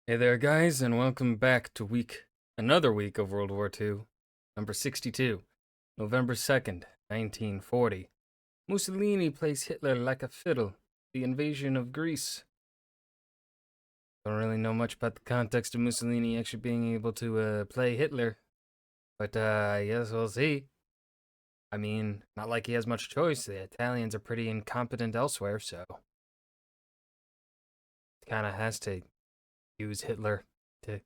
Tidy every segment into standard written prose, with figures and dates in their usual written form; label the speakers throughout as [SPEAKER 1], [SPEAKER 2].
[SPEAKER 1] Hey there, guys, and welcome back to another week of World War II, number 62, November 2nd, 1940. Mussolini plays Hitler like a fiddle, the invasion of Greece. Don't really know much about the context of Mussolini actually being able to play Hitler, but I guess we'll see. I mean, not like he has much choice. The Italians are pretty incompetent elsewhere, so kind of has to use Hitler to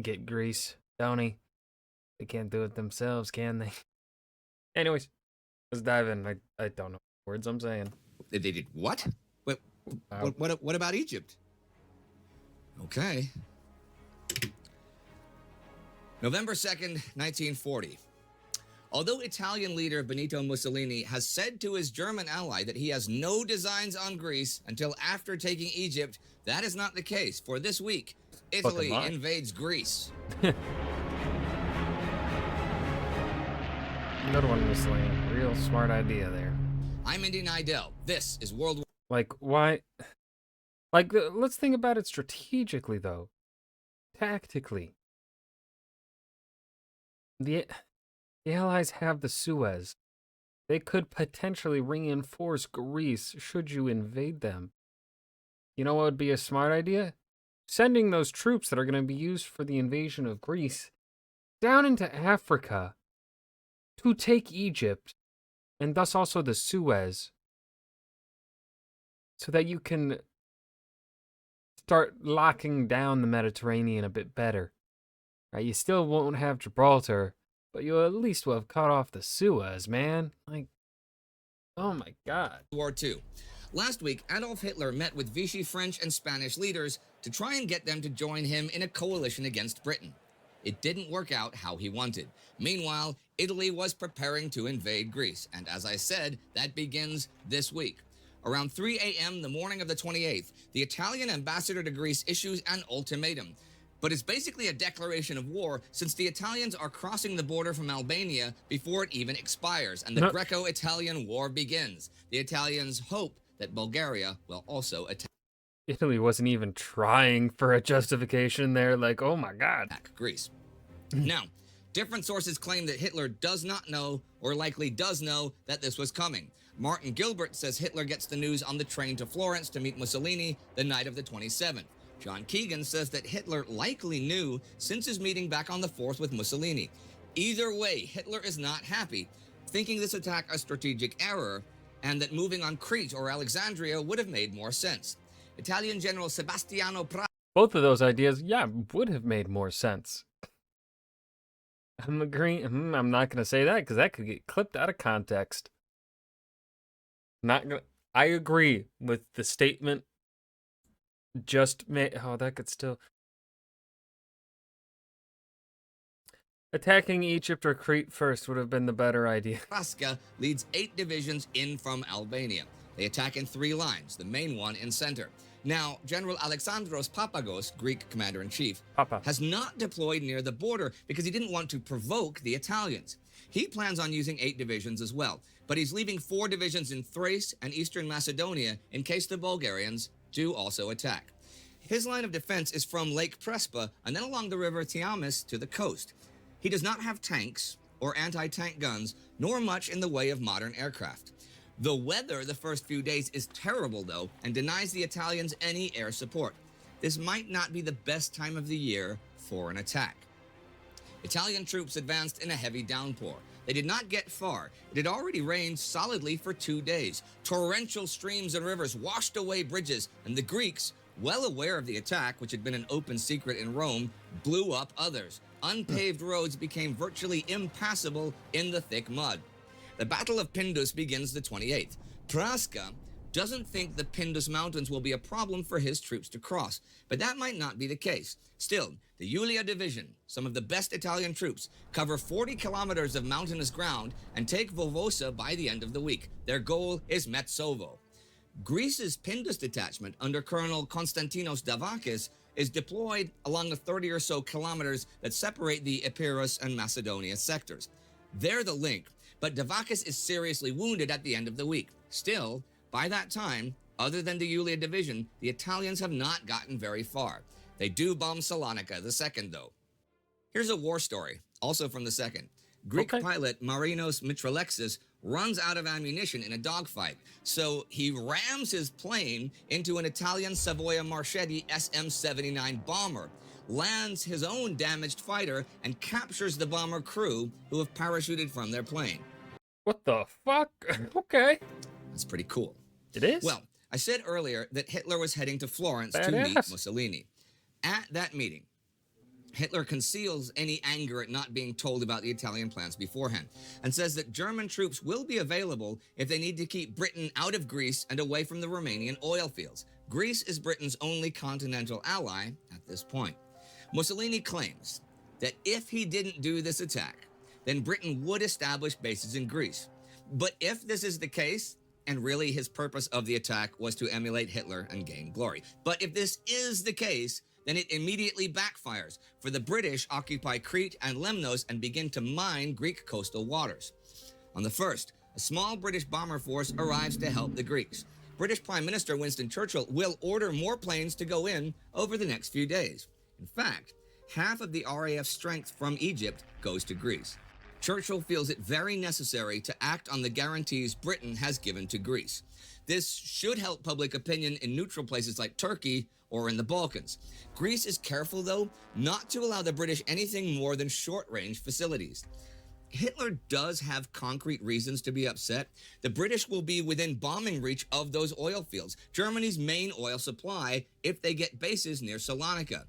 [SPEAKER 1] get Greece, don't he? They can't do it themselves, can they? Anyways, let's dive in. I don't know what words I'm saying.
[SPEAKER 2] They did what? What,
[SPEAKER 1] Uh,
[SPEAKER 2] what about Egypt? Okay. November 2nd, 1940. Although Italian leader Benito Mussolini has said to his German ally that he has no designs on Greece until after taking Egypt, that is not the case. For this week, Italy invades Greece.
[SPEAKER 1] Another one, Mussolini. Real smart idea there.
[SPEAKER 2] I'm Indy Nidell. This is World War.
[SPEAKER 1] Like, why? Like, let's think about it strategically, though. Tactically. The Allies have the Suez. They could potentially reinforce Greece should you invade them. You know what would be a smart idea? Sending those troops that are going to be used for the invasion of Greece down into Africa to take Egypt, and thus also the Suez, so that you can start locking down the Mediterranean a bit better. Right? You still won't have Gibraltar, but you at least will have cut off the Suez, man. Like, oh my God.
[SPEAKER 2] War II. Last week, Adolf Hitler met with Vichy French and Spanish leaders to try and get them to join him in a coalition against Britain. It didn't work out how he wanted. Meanwhile, Italy was preparing to invade Greece, and as I said, that begins this week. Around 3 a.m. the morning of the 28th, the Italian ambassador to Greece issues an ultimatum. But it's basically a declaration of war since the Italians are crossing the border from Albania before it even expires, and the Greco-Italian War begins. The Italians hope that Bulgaria will also attack
[SPEAKER 1] Italy wasn't even trying for a justification there. Like, oh my God.
[SPEAKER 2] Greece. Now, different sources claim that Hitler does not know, or likely does know, that this was coming. Martin Gilbert says Hitler gets the news on the train to Florence to meet Mussolini the night of the 27th. John Keegan says that Hitler likely knew since his meeting back on the 4th with Mussolini. Either way, Hitler is not happy, thinking this attack a strategic error, and that moving on Crete or Alexandria would have made more sense. Italian General Sebastiano
[SPEAKER 1] Both of those ideas, yeah, would have made more sense. I'm agreeing. I'm not going to say that because that could get clipped out of context. Not gonna. I agree with the statement. That could still. Attacking Egypt or Crete first would have been the better idea.
[SPEAKER 2] Praska leads 8 divisions in from Albania. They attack in 3 lines, the main one in center. Now, General Alexandros Papagos, Greek commander-in-chief, has not deployed near the border because he didn't want to provoke the Italians. He plans on using 8 divisions as well, but he's leaving 4 divisions in Thrace and eastern Macedonia in case the Bulgarians do also attack. His line of defense is from Lake Prespa and then along the river Tiamis to the coast. He does not have tanks or anti-tank guns, nor much in the way of modern aircraft. The weather the first few days is terrible, though, and denies the Italians any air support. This might not be the best time of the year for an attack. Italian troops advanced in a heavy downpour. They did not get far. It had already rained solidly for 2 days. Torrential streams and rivers washed away bridges, and the Greeks, well aware of the attack, which had been an open secret in Rome, blew up others. Unpaved roads became virtually impassable in the thick mud. The Battle of Pindus begins the 28th. Praska doesn't think the Pindus Mountains will be a problem for his troops to cross, but that might not be the case. Still, the Julia Division, some of the best Italian troops, cover 40 kilometers of mountainous ground and take Vovosa by the end of the week. Their goal is Metsovo. Greece's Pindus detachment under Colonel Konstantinos Davakis is deployed along the 30 or so kilometers that separate the Epirus and Macedonia sectors. They're the link, but Davakis is seriously wounded at the end of the week. Still, by that time, other than the Julia Division, the Italians have not gotten very far. They do bomb Salonika, the second, though. Here's a war story, also from the second. Greek pilot Marinos Mitralexis runs out of ammunition in a dogfight, so he rams his plane into an Italian Savoia Marchetti SM-79 bomber, lands his own damaged fighter, and captures the bomber crew who have parachuted from their plane.
[SPEAKER 1] What the fuck? Okay.
[SPEAKER 2] That's pretty cool.
[SPEAKER 1] It is?
[SPEAKER 2] Well, I said earlier that Hitler was heading to Florence to meet Mussolini. At that meeting, Hitler conceals any anger at not being told about the Italian plans beforehand and says that German troops will be available if they need to keep Britain out of Greece and away from the Romanian oil fields. Greece is Britain's only continental ally at this point. Mussolini claims that if he didn't do this attack, then Britain would establish bases in Greece. But if this is the case, and really his purpose of the attack was to emulate Hitler and gain glory, but if this is the case, then it immediately backfires, for the British occupy Crete and Lemnos and begin to mine Greek coastal waters. On the 1st, a small British bomber force arrives to help the Greeks. British Prime Minister Winston Churchill will order more planes to go in over the next few days. In fact, half of the RAF strength from Egypt goes to Greece. Churchill feels it very necessary to act on the guarantees Britain has given to Greece. This should help public opinion in neutral places like Turkey or in the Balkans. Greece is careful, though, not to allow the British anything more than short-range facilities. Hitler does have concrete reasons to be upset. The British will be within bombing reach of those oil fields, Germany's main oil supply, if they get bases near Salonika.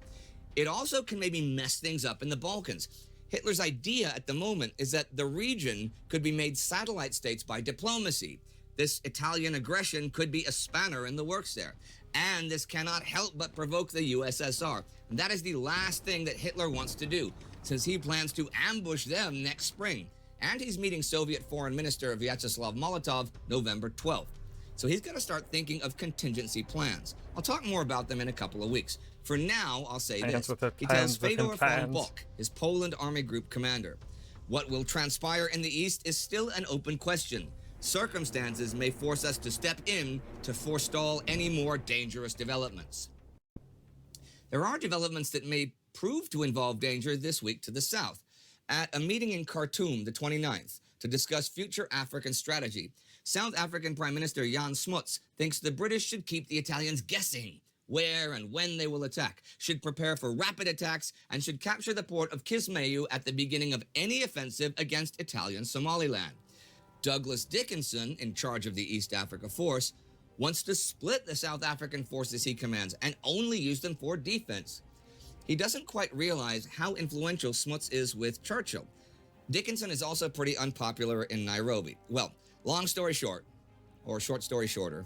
[SPEAKER 2] It also can maybe mess things up in the Balkans. Hitler's idea at the moment is that the region could be made satellite states by diplomacy. This Italian aggression could be a spanner in the works there. And this cannot help but provoke the USSR. And that is the last thing that Hitler wants to do, since he plans to ambush them next spring. And he's meeting Soviet Foreign Minister Vyacheslav Molotov November 12th. So he's got to start thinking of contingency plans. I'll talk more about them in a couple of weeks. For now, I'll say this. He tells Fedor von Bock, his Poland Army Group commander, what will transpire in the East is still an open question. Circumstances may force us to step in to forestall any more dangerous developments. There are developments that may prove to involve danger this week to the south. At a meeting in Khartoum, the 29th, to discuss future African strategy, South African Prime Minister Jan Smuts thinks the British should keep the Italians guessing where and when they will attack, should prepare for rapid attacks, and should capture the port of Kismayu at the beginning of any offensive against Italian Somaliland. Douglas Dickinson, in charge of the East Africa Force, wants to split the South African forces he commands and only use them for defense. He doesn't quite realize how influential Smuts is with Churchill. Dickinson is also pretty unpopular in Nairobi. Well, long story short, or short story shorter,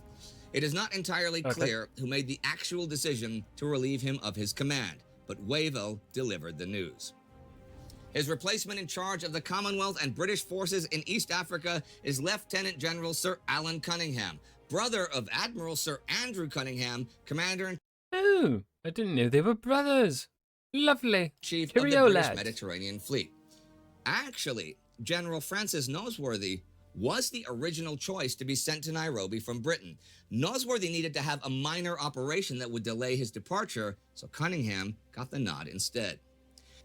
[SPEAKER 2] it is not entirely clear who made the actual decision to relieve him of his command, but Wavell delivered the news. His replacement in charge of the Commonwealth and British forces in East Africa is Lieutenant General Sir Alan Cunningham, brother of Admiral Sir Andrew Cunningham, Commander-in-Chief
[SPEAKER 1] Oh, I didn't know they were brothers. Lovely.
[SPEAKER 2] of the British Mediterranean Fleet. Actually, General Francis Nosworthy was the original choice to be sent to Nairobi from Britain. Nosworthy needed to have a minor operation that would delay his departure, so Cunningham got the nod instead.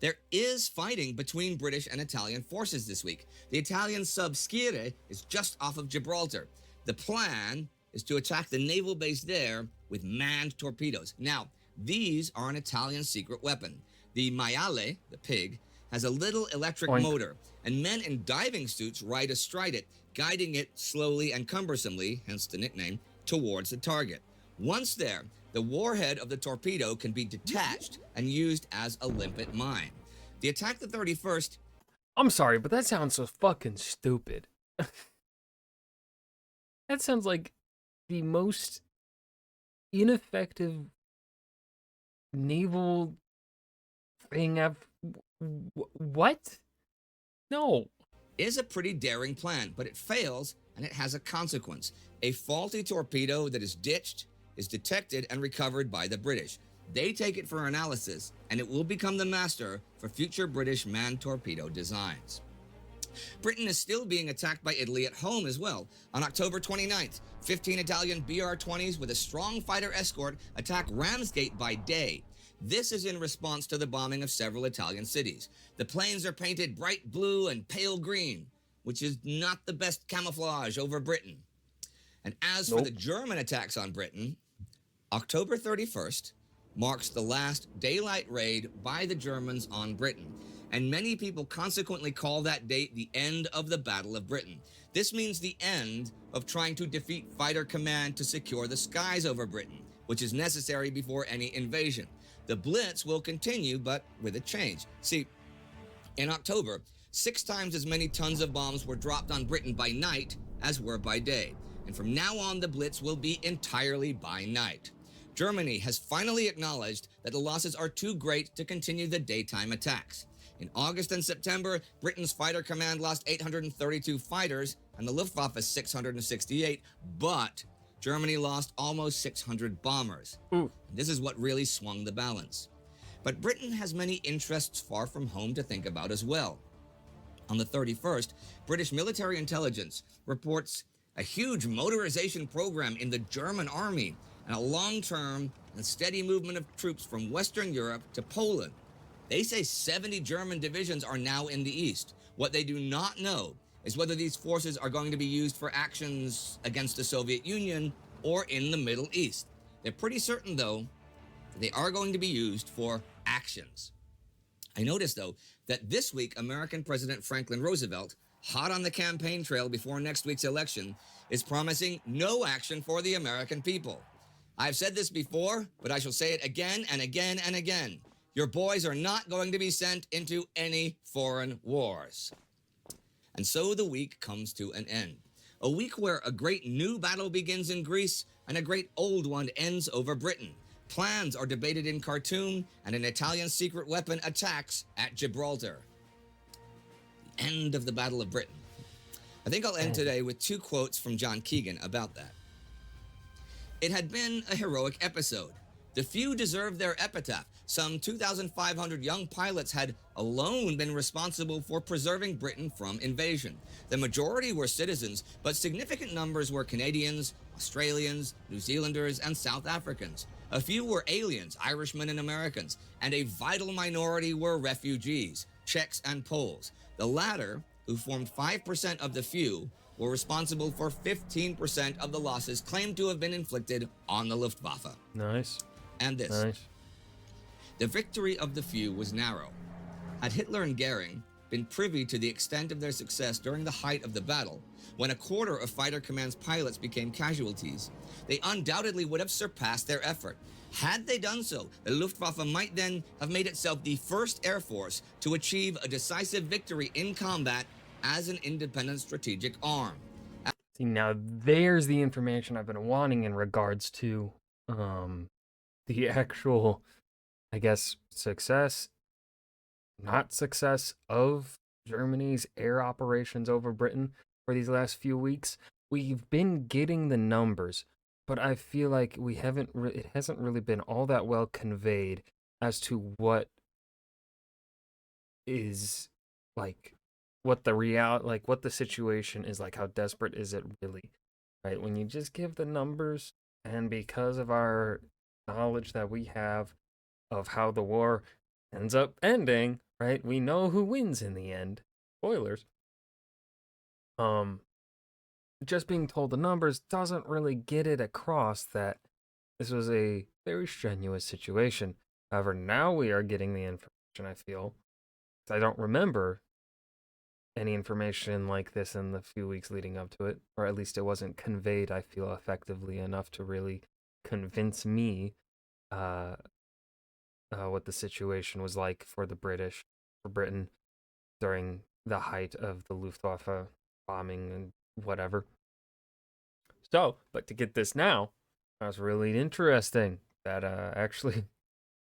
[SPEAKER 2] There is fighting between British and Italian forces this week. The Italian sub Schiere is just off of Gibraltar. The plan is to attack the naval base there with manned torpedoes. Now, these are an Italian secret weapon. The maiale, the pig, has a little electric motor, and men in diving suits ride astride it, guiding it slowly and cumbersomely, hence the nickname, towards the target. Once there, the warhead of the torpedo can be detached and used as a limpet mine. The attack the 31st...
[SPEAKER 1] I'm sorry, but that sounds so fucking stupid. That sounds like the most ineffective naval thing I've... What? No.
[SPEAKER 2] Is a pretty daring plan, but it fails and it has a consequence. A faulty torpedo that is ditched is detected and recovered by the British. They take it for analysis, and it will become the master for future British manned torpedo designs. Britain is still being attacked by Italy at home as well. On October 29th, 15 Italian BR-20s with a strong fighter escort attack Ramsgate by day. This is in response to the bombing of several Italian cities. The planes are painted bright blue and pale green, which is not the best camouflage over Britain. And as for the German attacks on Britain, October 31st marks the last daylight raid by the Germans on Britain, and many people consequently call that date the end of the Battle of Britain. This means the end of trying to defeat Fighter Command to secure the skies over Britain, which is necessary before any invasion. The Blitz will continue, but with a change. See, in October, 6 times as many tons of bombs were dropped on Britain by night as were by day. And from now on, the Blitz will be entirely by night. Germany has finally acknowledged that the losses are too great to continue the daytime attacks. In August and September, Britain's Fighter Command lost 832 fighters and the Luftwaffe 668, but Germany lost almost 600 bombers. This is what really swung the balance. But Britain has many interests far from home to think about as well. On the 31st, British military intelligence reports a huge motorization program in the German army and a long-term and steady movement of troops from Western Europe to Poland. They say 70 German divisions are now in the east. What they do not know is whether these forces are going to be used for actions against the Soviet Union or in the Middle East. They're pretty certain, though, that they are going to be used for actions. I noticed, though, that this week American President Franklin Roosevelt, hot on the campaign trail before next week's election, is promising no action for the American people. I've said this before, but I shall say it again and again and again. Your boys are not going to be sent into any foreign wars. And so the week comes to an end. A week where a great new battle begins in Greece and a great old one ends over Britain. Plans are debated in Khartoum and an Italian secret weapon attacks at Gibraltar. The end of the Battle of Britain. I think I'll end today with 2 quotes from John Keegan about that. It had been a heroic episode. The few deserved their epitaph. Some 2,500 young pilots had alone been responsible for preserving Britain from invasion. The majority were citizens, but significant numbers were Canadians, Australians, New Zealanders, and South Africans. A few were aliens, Irishmen and Americans, and a vital minority were refugees, Czechs and Poles. The latter, who formed 5% of the few, were responsible for 15% of the losses claimed to have been inflicted on the Luftwaffe.
[SPEAKER 1] Nice.
[SPEAKER 2] And this.
[SPEAKER 1] Nice.
[SPEAKER 2] The victory of the few was narrow. Had Hitler and Goering been privy to the extent of their success during the height of the battle, when a quarter of Fighter Command's pilots became casualties, they undoubtedly would have surpassed their effort. Had they done so, the Luftwaffe might then have made itself the first air force to achieve a decisive victory in combat as an independent strategic arm.
[SPEAKER 1] See, now there's the information I've been wanting in regards to the actual, I guess, success, not success of Germany's air operations over Britain for these last few weeks. We've been getting the numbers, but I feel like it hasn't really been all that well conveyed as to what is like, what the situation is like, how desperate is it really, right? When you just give the numbers, and because of our knowledge that we have of how the war ends up ending, right? We know who wins in the end. Spoilers. Just being told the numbers doesn't really get it across that this was a very strenuous situation. However, now we are getting the information, I feel. I don't remember any information like this in the few weeks leading up to it, or at least it wasn't conveyed, I feel, effectively enough to really convince me what the situation was like for Britain during the height of the Luftwaffe bombing and whatever. So, but to get this now, that was really interesting that actually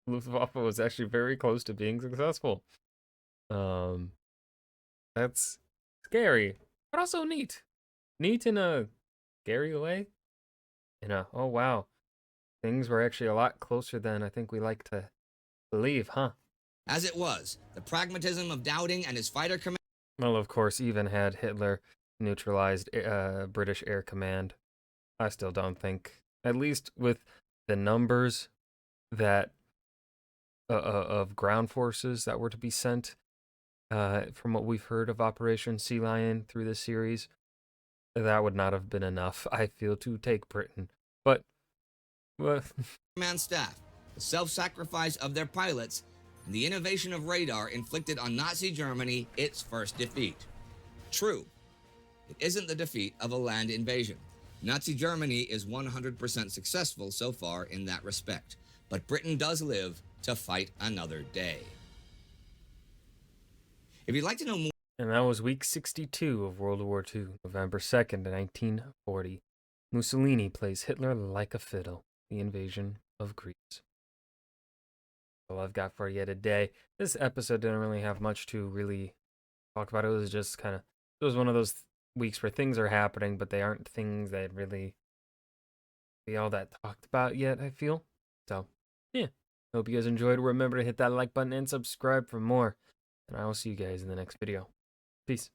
[SPEAKER 1] Luftwaffe was actually very close to being successful. That's scary, but also neat. Neat in a scary way. Oh wow, things were actually a lot closer than I think we like to believe, huh?
[SPEAKER 2] As it was, the pragmatism of Dowding and his fighter command.
[SPEAKER 1] Well, of course, even had Hitler neutralized British Air Command, I still don't think, at least with the numbers that of ground forces that were to be sent. From what we've heard of Operation Sea Lion through this series, that would not have been enough, I feel, to take Britain. But, well,
[SPEAKER 2] command staff, the self-sacrifice of their pilots, and the innovation of radar inflicted on Nazi Germany its first defeat. True, it isn't the defeat of a land invasion. Nazi Germany is 100% successful so far in that respect, but Britain does live to fight another day. If you'd like to know more...
[SPEAKER 1] And that was week 62 of World War II, November 2nd, 1940. Mussolini plays Hitler like a fiddle, the invasion of Greece. All I've got for you today. This episode didn't really have much to really talk about. It was just kind of, it was one of those weeks where things are happening, but they aren't things that really be all that talked about yet, I feel. So, yeah. Hope you guys enjoyed. Remember to hit that like button and subscribe for more. And I will see you guys in the next video. Peace.